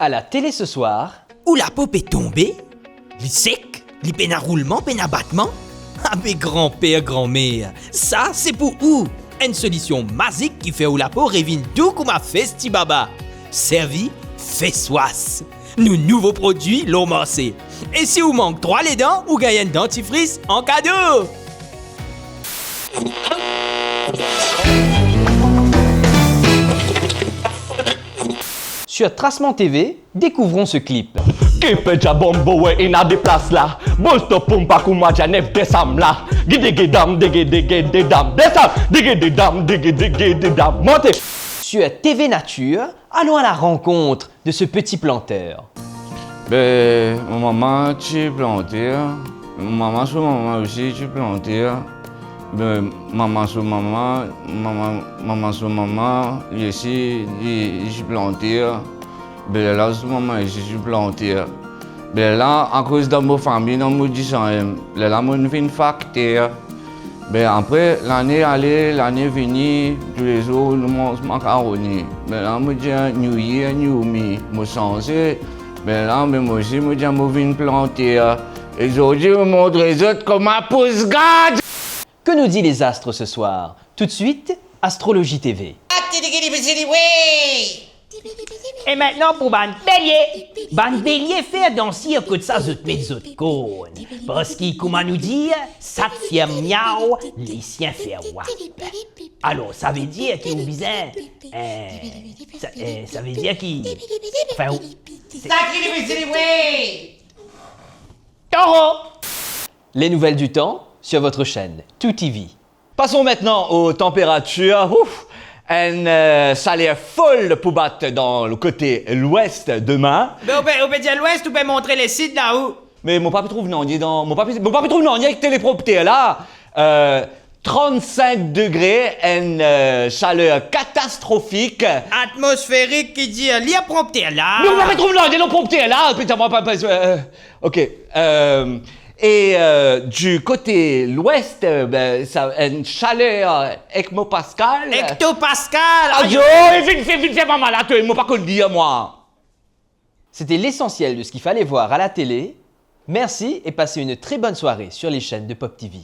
À la télé ce soir, Où la pop est tombée, li sec, li peine à roulement, peine à battement. Ah mais grand-père, grand-mère, ça c'est pour où? Une solution magique qui fait où la peau revient doux comme un festi baba. Servi, fessoisse. Nos nouveaux produits l'ont massé. Et si vous manque 3 les dents, vous gagnez un dentifrice en cadeau. sur Tracement TV, découvrons ce clip. Kipe jabombo we ina de place là. Bosto pumpa kuma janef desam là. Gidege dam dege dam desam. Dege dam. Montez. Sur TV Nature, allons à la rencontre de ce petit planteur. Ben, mon maman, tu plantais. Maman sur maman aussi, tu plantais. Ben, maman sur maman, maman sur maman, ici, je plantais. Ben là, sur maman, ici, je plantais. Ben là, à cause de ma famille, dans mon disant, là, mon fin facteur. Ben après, l'année allée, l'année venue, tous les jours, nous mangeons macaroni. Ben là, je dis, New Year, New Me, je changé. Ben là, moi aussi, je dis, je viens planter. Et aujourd'hui, je montre les autres comment pousse garde. Que nous dit les astres ce soir? Tout de suite, Astrologie TV. Et maintenant pour Bande Bélier. Bande Bélier fait danser que de ça zut met zut cône. Parce qu'il comment nous dire, ça te fait miaou, les siens fait wap. Alors ça veut dire qu'il est bizarre. Ça veut dire qu'il. Enfin, Taureau. Les nouvelles du temps sur votre chaîne Tout TV. Passons maintenant aux températures. Ouf. Une salaire folle pour battre dans le côté l'ouest demain. Ben, on peut dire l'ouest, on peut montrer les sites là-haut. Mais mon papi trouve non, il est dans mon papi trouve non, il y a avec téléprompteur là. 35 degrés, une chaleur catastrophique. Atmosphérique qui dit lire prompter là. Mais mon papi trouve non, il est dans prompteur là. Putain, moi pas. Ok. Et du côté l'ouest, ben, ça une chaleur hectopascal. Hectopascal. Adio, vite, maman là, tu m'as pas qu'on le dire moi. C'était l'essentiel de ce qu'il fallait voir à la télé. Merci et passez une très bonne soirée sur les chaînes de Pop TV.